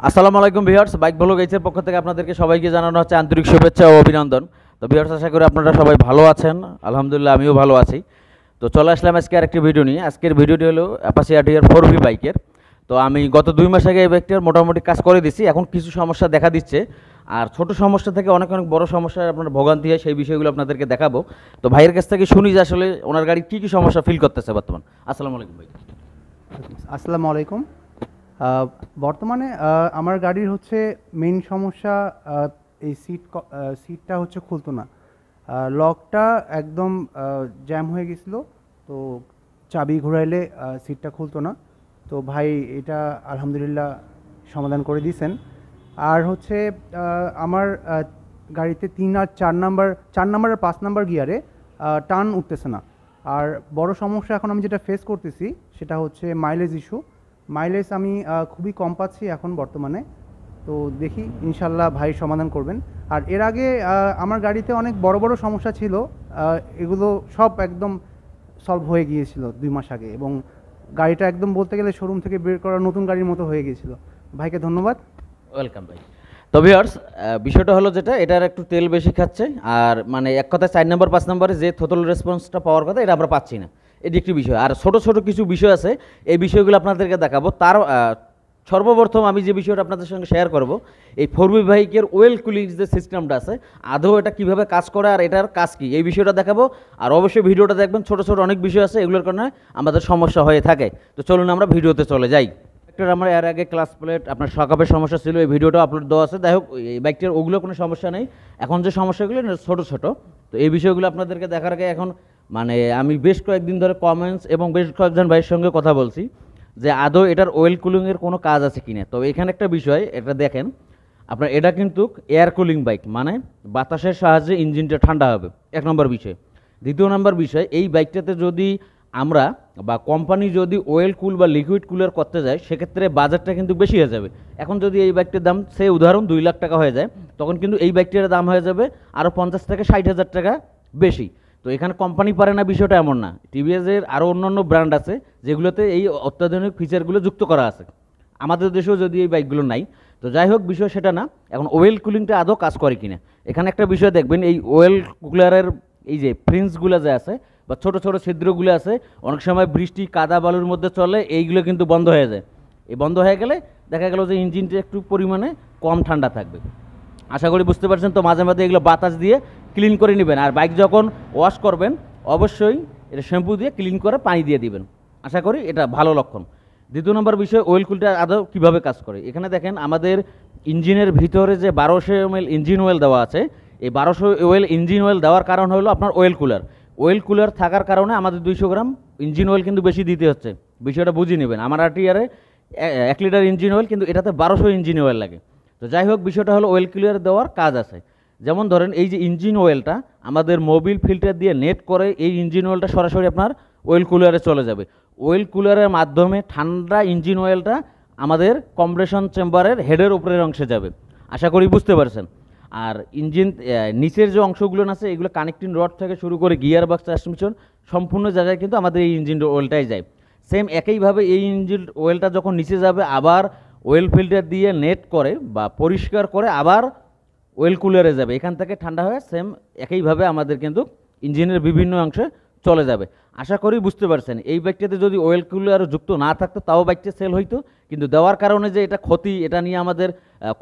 আসসালামু আলাইকুম viewers, bike blog এইচের পক্ষ থেকে আপনাদেরকে সবাইকে জানানো হচ্ছে আন্তরিক শুভেচ্ছা ও অভিনন্দন। তো ভিউয়ার্স, আশা করি আপনারা সবাই ভালো আছেন। আলহামদুলিল্লাহ আমিও ভালো আছি। তো চলে আসলাম আজকে আরেকটি ভিডিও নিয়ে। আজকের ভিডিওটি হলো অ্যাপাচি আরটিআর 4V বাইকের। তো আমি গত 2 মাস আগে এই বাইকটার মোটামুটি কাজ করে দিছি। এখন কিছু সমস্যা দেখা দিচ্ছে, আর ছোট সমস্যা থেকে অনেক অনেক বড় সমস্যার আপনার ভোগান্তি হয়, সেই বিষয়গুলো আপনাদেরকে দেখাবো। তো ভাইয়ের কাছ থেকে শুনি যে আসলে ওনার গাড়ি কী কী সমস্যা ফিল করতেছে বর্তমান। আসসালামু আলাইকুম ভাই। আসসালামু আলাইকুম। বর্তমানে আমার গাড়ির হচ্ছে মেইন সমস্যা, এই সিটটা হচ্ছে খুলতো না। লকটা একদম জ্যাম হয়ে গেছিলো, তো চাবি ঘোরাইলে সিটটা খুলতো না। তো ভাই এটা আলহামদুলিল্লাহ সমাধান করে দিয়েছেন। আর হচ্ছে আমার গাড়িতে 3 আর 4 নাম্বার আর 5 নাম্বার গিয়ারে টার্ন উঠতেছে না। আর বড় সমস্যা এখন আমি যেটা ফেস করতেছি সেটা হচ্ছে মাইলেজ ইস্যু। মাইলেজ আমি খুবই কম পাচ্ছি এখন বর্তমানে। তো দেখি ইনশাল্লাহ ভাই সমাধান করবেন। আর এর আগে আমার গাড়িতে অনেক বড় বড় সমস্যা ছিল, এগুলো সব একদম সলভ হয়ে গিয়েছিল 2 মাস আগে, এবং গাড়িটা একদম বলতে গেলে শোরুম থেকে বের করা নতুন গাড়ির মতো হয়ে গিয়েছিল। ভাইকে ধন্যবাদ। ওয়েলকাম ভাই। তো ভিউয়ার্স, বিষয়টা হলো যেটা, এটার একটু তেল বেশি খাচ্ছে, আর মানে এক কথায় 4 নম্বর 5 নম্বরে যে থ্রোটল রেসপন্সটা পাওয়ার কথা এটা আমরা পাচ্ছি না। এটি একটি বিষয়। আর ছোট ছোট কিছু বিষয় আছে, এই বিষয়গুলো আপনাদেরকে দেখাবো। তার সর্বপ্রথম আমি যে বিষয়টা আপনাদের সঙ্গে শেয়ার করব, এই 4V বাইকের ওয়েল কুলিং যে সিস্টেমটা আছে, আদৌ এটা কিভাবে কাজ করে আর এটার কাজ কি, এই বিষয়টা দেখাবো। আর অবশ্যই ভিডিওটা দেখবেন, ছোট ছোট অনেক বিষয় আছে, এগুলোর কারণে আমাদের সমস্যা হয়ে থাকে। তো চলুন আমরা ভিডিওতে চলে যাই। আমার এর আগে ক্লাস প্লেট আপনার সকাপের সমস্যা ছিল, এই ভিডিওটা আপলোড দেওয়া আছে। যাই হোক, এই বাইকটির ওগুলো কোনো সমস্যা নেই। এখন যে সমস্যাগুলো ছোট ছোট, তো এই বিষয়গুলো আপনাদেরকে দেখার আগে এখন মানে আমি বেশ কয়েকদিন ধরে কমেন্টস এবং বেশ কয়েকজন ভাইয়ের সঙ্গে কথা বলছি যে আদৌ এটার ওয়েল কুলিংয়ের কোনো কাজ আছে কিনা। তো এখানে একটা বিষয়, এটা দেখেন আপনার, এটা কিন্তু এয়ার কুলিং বাইক, মানে বাতাসের সাহায্যে ইঞ্জিনটা ঠান্ডা হবে, 1 নম্বর বিষয়। 2য় নম্বর বিষয়, এই বাইকটাতে যদি আমরা বা কোম্পানি যদি ওয়েল কুল বা লিকুইড কুলার করতে যায়, সেক্ষেত্রে বাজারটা কিন্তু বেশি হয়ে যাবে। এখন যদি এই বাইকটির দাম সে উদাহরণ 2 লাখ টাকা হয়ে যায়, তখন কিন্তু এই বাইকটির দাম হয়ে যাবে আরও 50 থেকে 60 হাজার টাকা বেশি। তো এখানে কোম্পানি পারে না, বিষয়টা এমন না। টিভিএসের আরও অন্যান্য ব্র্যান্ড আছে যেগুলোতে এই অত্যাধুনিক ফিচারগুলো যুক্ত করা আছে। আমাদের দেশেও যদি এই বাইকগুলো নাই। তো যাই হোক, বিষয় সেটা না। এখন ওয়েল কুলিংটা আদৌ কাজ করে কিনা, এখানে একটা বিষয় দেখবেন, এই ওয়েল কুলারের এই যে ফ্রিন্সগুলো যে আছে বা ছোট ছোট ছিদ্রগুলো আছে, অনেক সময় বৃষ্টি কাদা বালুর মধ্যে চলে, এইগুলো কিন্তু বন্ধ হয়ে যায়। এই বন্ধ হয়ে গেলে দেখা গেল যে ইঞ্জিনটা একটু পরিমাণে কম ঠান্ডা থাকবে। আশা করি বুঝতে পারছেন। তো মাঝে মাঝে এগুলো বাতাস দিয়ে ক্লিন করে নেবেন। আর বাইক যখন ওয়াশ করবেন, অবশ্যই এটা শ্যাম্পু দিয়ে ক্লিন করে পানি দিয়ে দিবেন। আশা করি এটা ভালো লক্ষণ। 2য় নম্বর বিষয়, ওয়েল কুলটা আদৌ কীভাবে কাজ করে। এখানে দেখেন আমাদের ইঞ্জিনের ভিতরে যে 1200 ml ইঞ্জিন অয়েল দেওয়া আছে, এই 1200 ml ইঞ্জিন অয়েল দেওয়ার কারণ হলো আপনার ওয়েল কুলার। ওয়েল কুলার থাকার কারণে আমাদের 200 গ্রাম ইঞ্জিন অয়েল কিন্তু বেশি দিতে হচ্ছে। বিষয়টা বুঝে নেবেন। আমার আরটিআরে 1 লিটার ইঞ্জিন অয়েল, কিন্তু এটাতে 1200 ইঞ্জিন অয়েল লাগে। তো যাই হোক, বিষয়টা হলো ওয়েল কুলার দেওয়ার কাজ আছে। যেমন ধরেন এই যে ইঞ্জিন অয়েলটা আমাদের মোবিল ফিল্টার দিয়ে নেট করে, এই ইঞ্জিন অয়েলটা সরাসরি আপনার ওয়েল কুলারে চলে যাবে। ওয়েল কুলারের মাধ্যমে ঠান্ডা ইঞ্জিন অয়েলটা আমাদের কম্প্রেশন চেম্বারের হেডের উপরের অংশে যাবে। আশা করি বুঝতে পারছেন। আর ইঞ্জিন নিচের যে অংশগুলো আছে, এগুলো কানেক্টিং রড থেকে শুরু করে গিয়ার বক্স, ট্রান্সমিশন, সম্পূর্ণ জায়গায় কিন্তু আমাদের এই ইঞ্জিন অয়েলটাই যায়। সেম একইভাবে এই ইঞ্জিন অয়েলটা যখন নিচে যাবে, আবার ওয়েল ফিল্টার দিয়ে নেট করে বা পরিষ্কার করে আবার ওয়েল কুলারে যাবে। এখান থেকে ঠান্ডা হয়ে সেম একইভাবে আমাদের কিন্তু ইঞ্জিনের বিভিন্ন অংশে চলে যাবে। আশা করি বুঝতে পারছেন। এই বাইকটাতে যদি ওয়েল কুলার যুক্ত না থাকতো, তাও বাইকটা সেল হইতো। কিন্তু দেওয়ার কারণে যে এটা ক্ষতি, এটা নিয়ে আমাদের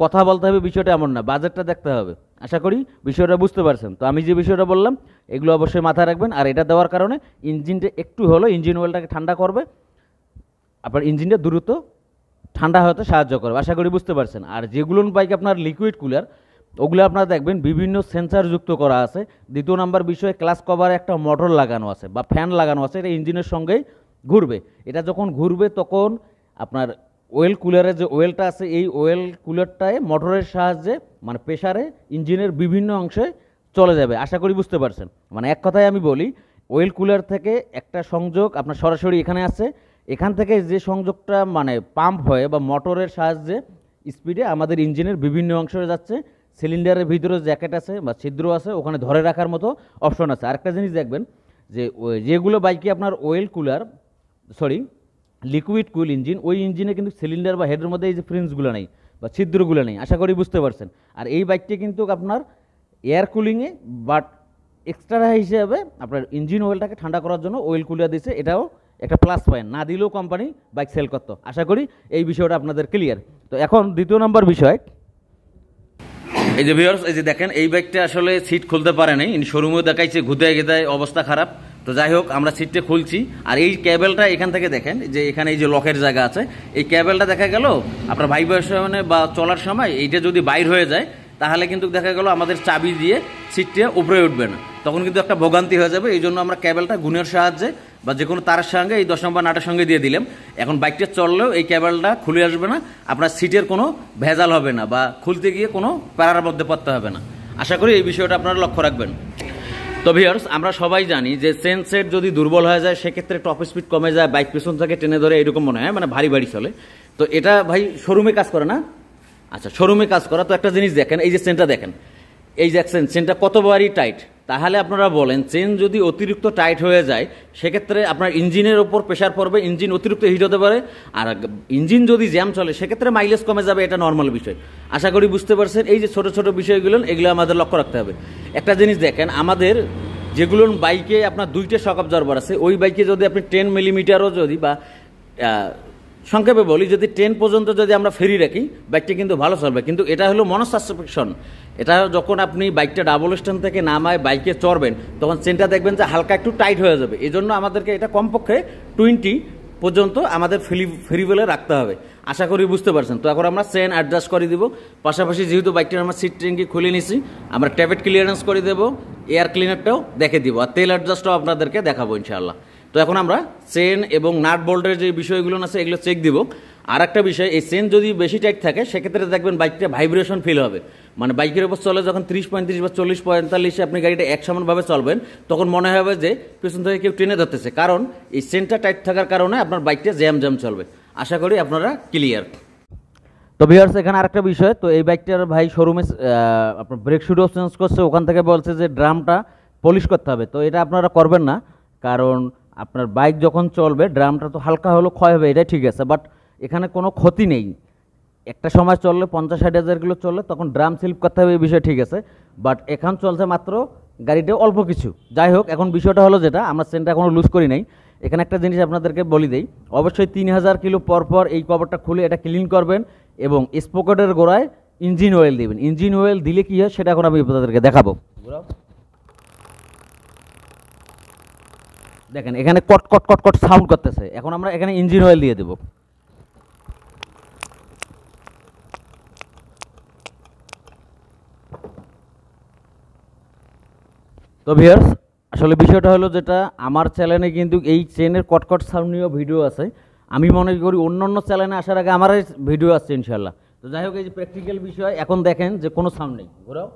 কথা বলতে হবে, বিষয়টা এমন না, বাজেটটা দেখতে হবে। আশা করি বিষয়টা বুঝতে পারছেন। তো আমি যে বিষয়টা বললাম, এগুলো অবশ্যই মাথায় রাখবেন। আর এটা দেওয়ার কারণে ইঞ্জিনটা একটু হলো ইঞ্জিন অয়েলটাকে ঠান্ডা করবে, আপনার ইঞ্জিনটা দ্রুত ঠান্ডা হতে সাহায্য করবে। আশা করি বুঝতে পারছেন। আর যেগুলো বাইক আপনার লিকুইড কুলার, ওগুলো আপনারা দেখবেন বিভিন্ন সেন্সার যুক্ত করা আছে। 2য় নাম্বার বিষয়ে, ক্লাস কভারে একটা মোটর লাগানো আছে বা ফ্যান লাগানো আছে, এটা ইঞ্জিনের সঙ্গেই ঘুরবে। এটা যখন ঘুরবে তখন আপনার ওয়েল কুলারের যে ওয়েলটা আছে, এই ওয়েল কুলারটায় মোটরের সাহায্যে মানে প্রেসারে ইঞ্জিনের বিভিন্ন অংশে চলে যাবে। আশা করি বুঝতে পারছেন। মানে এক কথায় আমি বলি, ওয়েল কুলার থেকে একটা সংযোগ আপনার সরাসরি এখানে আছে। এখান থেকে যে সংযোগটা মানে পাম্প হয়ে বা মোটরের সাহায্যে স্পিডে আমাদের ইঞ্জিনের বিভিন্ন অংশে যাচ্ছে। সিলিন্ডারের ভিতরে জ্যাকেট আছে বা ছিদ্র আছে, ওখানে ধরে রাখার মতো অপশন আছে। আরেকটা জিনিস দেখবেন, যে যেগুলো বাইকে আপনার ওয়েল কুলার লিকুইড কুল ইঞ্জিন, ওই ইঞ্জিনে কিন্তু সিলিন্ডার বা হেডের মধ্যে এই যে ফ্রিন্সগুলো নেই। বা ছিদ্রগুলো নেই, আশা করি বুঝতে পারছেন। আর এই বাইকটি কিন্তু আপনার এয়ার কুলিংয়ে বাট এক্সট্রা হিসেবে আপনার ইঞ্জিন অয়েলটাকে ঠান্ডা করার জন্য অয়েল কুলার দিচ্ছে, এটাও একটা প্লাস পয়েন্ট, না দিলেও কোম্পানি বাইক সেল করতো। আশা করি এই বিষয়টা আপনাদের ক্লিয়ার। তো এখন দ্বিতীয় নম্বর বিষয়, এই যে ভিউয়ার্স, এই যে দেখেন এই বাইকটা আসলে সিট খুলতে পারে নাই, শোরুমেও দেখাইছে ঘুদায় গেদায় অবস্থা খারাপ। তো যাই হোক আমরা সিটটা খুলছি, আর এই কেবেলটা এখান থেকে দেখেন যে এখানে এই যে লকের জায়গা আছে, এই কেবেলটা দেখা গেল আপনার ভাইব্রেশনে বা চলার সময় এইটা যদি বাইর হয়ে যায় তাহলে কিন্তু দেখা গেল আমাদের চাবি দিয়ে সিটটা উপরে উঠবে না, তখন কিন্তু একটা ভোগান্তি হয়ে যাবে। এই জন্য আমরা কেবেলটা গুণের সাহায্যে বা যে কোনো তারের সঙ্গে এই 10 নম্বর নাটের সঙ্গে দিয়ে দিলাম। এখন বাইকটা চললেও এই কেবেলটা খুলে আসবে না, আপনার সিটের কোনো ভেজাল হবে না বা খুলতে গিয়ে কোনো প্যারার মধ্যে পড়তে হবে না। আশা করি এই বিষয়টা আপনারা লক্ষ্য রাখবেন। তো ভিউয়ার্স, আমরা সবাই জানি যে চেন সেট যদি দুর্বল হয়ে যায় সেক্ষেত্রে টপ স্পিড কমে যায়, বাইক পেছন থেকে টেনে ধরে এরকম মনে হয়, মানে ভারী ভারী চলে। তো এটা ভাই শোরুমে কাজ করে না? আচ্ছা, শোরুমে কাজ করা। তো একটা জিনিস দেখেন, এই যে চেনটা দেখেন, এই যে চেনটা কতবারই টাইট। তাহলে আপনারা বলেন চেন যদি অতিরিক্ত টাইট হয়ে যায় সেক্ষেত্রে আপনার ইঞ্জিনের ওপর প্রেশার পড়বে, ইঞ্জিন অতিরিক্ত হিট হতে পারে, আর ইঞ্জিন যদি জ্যাম চলে সেক্ষেত্রে মাইলেজ কমে যাবে, এটা নর্মাল বিষয়। আশা করি বুঝতে পারছেন। এই যে ছোট ছোট বিষয়গুলো, এগুলো আমাদের লক্ষ্য রাখতে হবে। একটা জিনিস দেখেন, আমাদের যেগুলো বাইকে আপনার 2টে শক অবজারভার আছে, ওই বাইকে যদি আপনি 10 মিলিমিটারও যদি বা সংক্ষেপে বলি যদি 10 পর্যন্ত যদি আমরা ফেরি রাখি বাইকটা কিন্তু ভালো চলবে। কিন্তু এটা হলো মনস্যাটিসফ্যাকশন, এটা যখন আপনি বাইকটা ডাবল স্ট্যান্ড থেকে নামায় বাইকে চড়বেন তখন চেনটা দেখবেন যে হালকা একটু টাইট হয়ে যাবে। এই জন্য আমাদেরকে এটা কমপক্ষে 20 পর্যন্ত আমাদের ফেরিবেলে রাখতে হবে। আশা করি বুঝতে পারছেন। তো এখন আমরা চেন অ্যাডজাস্ট করে দিব, পাশাপাশি যেহেতু বাইকটার আমরা সিট ট্যাঙ্কি খুলে নিছি, আমরা ট্যাবেট ক্লিয়ারেন্স করে দেবো, এয়ার ক্লিনারটাও দেখে দিব, আর তেল অ্যাডজাস্টটাও আপনাদেরকে দেখাবো ইনশাআল্লাহ। তো এখন আমরা চেন এবং নাট বোল্টের যে বিষয়গুলো আছে এগুলো চেক দিব। আর একটা বিষয়, এই চেন যদি বেশি টাইট থাকে সেক্ষেত্রে দেখবেন বাইকটা ভাইব্রেশন ফিল হবে, মানে বাইকের উপর চলে যখন 30-35 বা 40-45 আপনি গাড়িটা এক সমানভাবে চলবেন তখন মনে হবে যে পেছন থেকে কেউ টেনে ধরতেছে, কারণ এই চেনটা টাইট থাকার কারণে আপনার বাইকটা জ্যাম চলবে। আশা করি আপনারা ক্লিয়ার। তো ভিউয়ার্স, এখানে আরেকটা বিষয়, তো এই বাইকটার ভাই শোরুমে আপনার ব্রেক শুডও চেঞ্জ করছে, ওখান থেকে বলছে যে ড্রামটা পলিশ করতে হবে। তো এটা আপনারা করবেন না, কারণ আপনার বাইক যখন চলবে ড্রামটা তো হালকা হলেও ক্ষয় হবে, এটা ঠিক আছে, বাট এখানে কোনো ক্ষতি নেই। একটা সময় চললে 50-60 হাজার কিলো চললে তখন ড্রাম স্লিপ করতে হবে, এই বিষয় ঠিক আছে, বাট এখন চলছে মাত্র গাড়িটা অল্প কিছু। যাই হোক, এখন বিষয়টা হলো যেটা আমরা চেনটা এখনও লুজ করি নাই। এখানে একটা জিনিস আপনাদেরকে বলি দেই, অবশ্যই 3000 কিলো পর এই কভারটা খুলে এটা ক্লিন করবেন এবং স্পকেটের গোড়ায় ইঞ্জিন অয়েল দিবেন। ইঞ্জিন অয়েল দিলে কী হয় সেটা এখন আমি আপনাদেরকে দেখাবো। দেখেন এখানে কট কট কট কট সাউন্ড করতেছে, এখন আমরা এখানে ইঞ্জিন অয়েল দিয়ে দেব। তো ভিউয়ার্স, আসলে বিষয়টা হলো যেটা আমার চ্যানেলে কিন্তু এই চেনের কটকট সাউন্ড নিয়েও ভিডিও আছে। আমি মনে করি অন্য চ্যানেলে আসার আগে আমার ভিডিও আসছে ইনশাল্লাহ। তো যাই হোক, এই যে প্র্যাকটিক্যাল বিষয়, এখন দেখেন যে কোনো সাউন্ড নেই, ঘোরাও।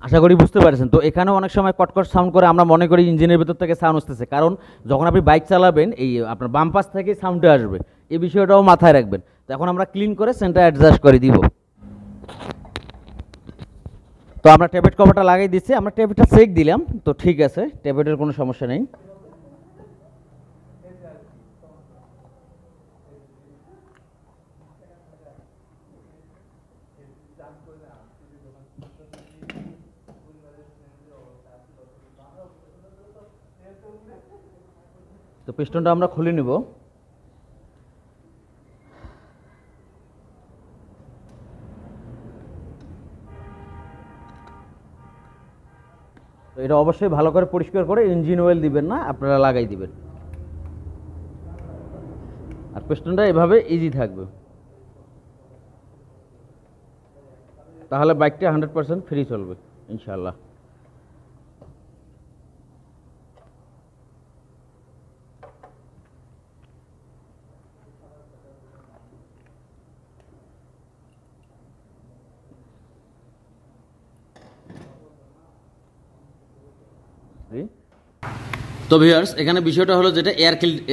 আশা করি বুঝতে পারছেন। তো এখানেও অনেক সময় কটকট সাউন্ড করে, আমরা মনে করি ইঞ্জিনের ভিতর থেকে সাউন্ড আসতেছে, কারণ যখন আপনি বাইক চালাবেন এই আপনার বাম পাশ থেকে সাউন্ডটা আসবে, এই বিষয়টাও মাথায় রাখবেন। তো এখন আমরা ক্লিন করে সেন্টার অ্যাডজাস্ট করে দিব। তো আমরা ট্যাবেট কভারটা লাগাই দিচ্ছি, আমরা ট্যাবেটটা চেক দিলাম, তো ঠিক আছে, ট্যাবেটের কোনো সমস্যা নেই। তো পিস্টনটা আমরা খুলে নিব। তো এটা অবশ্যই ভালো করে পরিষ্কার করে ইঞ্জিন অয়েল দিবেন না, আপনারা লাগাই দিবেন। আর পিস্টনটা এভাবে ইজি থাকবে, তাহলে বাইকটা 100% ফ্রি চলবে ইনশাআল্লাহ। তো ভিউয়ার্স, এখানে বিষয়টা হলো যেটা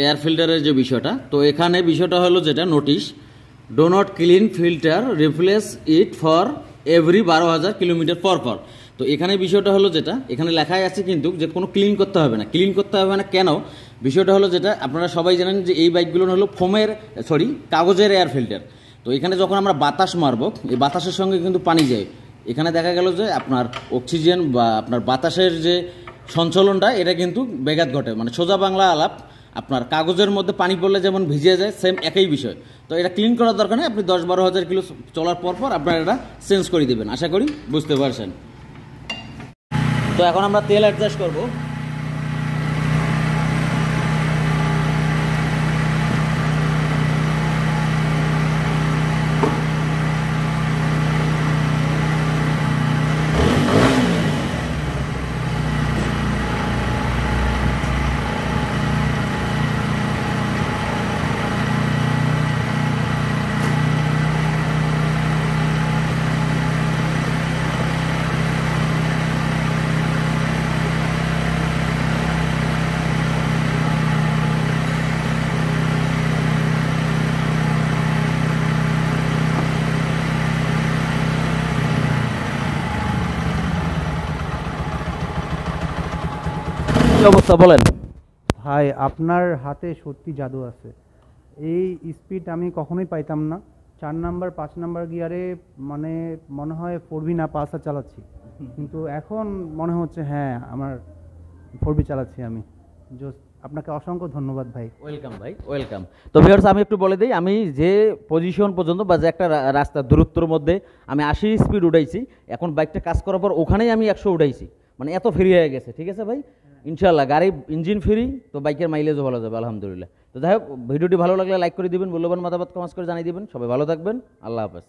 এয়ার ফিল্টারের যে বিষয়টা, তো এখানে বিষয়টা হলো যেটা notice, do not clean filter, replace it for every 12,000 kilometre পর। তো এখানে বিষয়টা হলো যেটা এখানে লেখাই আছে কিন্তু যে কোনো ক্লিন করতে হবে না, ক্লিন করতে হবে না কেন? বিষয়টা হলো যেটা আপনারা সবাই জানেন যে এই বাইকগুলো হলো কাগজের এয়ার ফিল্টার। তো এখানে যখন আমরা বাতাস মারবো, এই বাতাসের সঙ্গে কিন্তু পানি যায়, এখানে দেখা গেল যে আপনার অক্সিজেন বা আপনার বাতাসের যে সঞ্চালনটা এটা কিন্তু ব্যাঘাত ঘটে। মানে সোজা বাংলা আলাপ, আপনার কাগজের মধ্যে পানি পড়লে যেমন ভিজে যায়, সেম একই বিষয়। তো এটা ক্লিন করার দরকার নেই, আপনি 10-12 হাজার কিলো চলার পর আপনারা এটা চেঞ্জ করে দেবেন। আশা করি বুঝতে পারছেন। তো এখন আমরা তেল অ্যাডজাস্ট করবো। কি অবস্থা বলেন? ভাই আপনার হাতে সত্যি জাদু আছে। এই স্পিড আমি কখনোই পাইতাম না। 4 নাম্বার 5 নাম্বার গিয়ারে মানে মনে হয় 4V না পালসার চালাচ্ছি, কিন্তু এখন মনে হচ্ছে হ্যাঁ আমার 4V চালাচ্ছি আমি। আপনাকে অসংখ্য ধন্যবাদ ভাই। ওয়েলকাম ভাই, ওয়েলকাম। তো ভিউয়ার্স আমি একটু বলে দিই, আমি যে পজিশন পর্যন্ত বা যে একটা রাস্তা দূরত্বের মধ্যে আমি 80 স্পিড উঠাইছি, এখন বাইকটা কাজ করার পর ওখানেই আমি 100 উঠাইছি। মানে এত ফ্রি হয়ে গেছে, ঠিক আছে ভাই? ইনশাল্লাহ গাড়ি ইঞ্জিন ফ্রি, তো বাইকের মাইলেজও ভালো যাবে আলহামদুলিল্লাহ। তো যাই হোক, ভিডিওটি ভালো লাগলে লাইক করে দিবেন, মূল্যবান মতামত কমেন্ট করে জানিয়ে দিবেন। সবাই ভালো থাকবেন, আল্লাহ হাফেজ।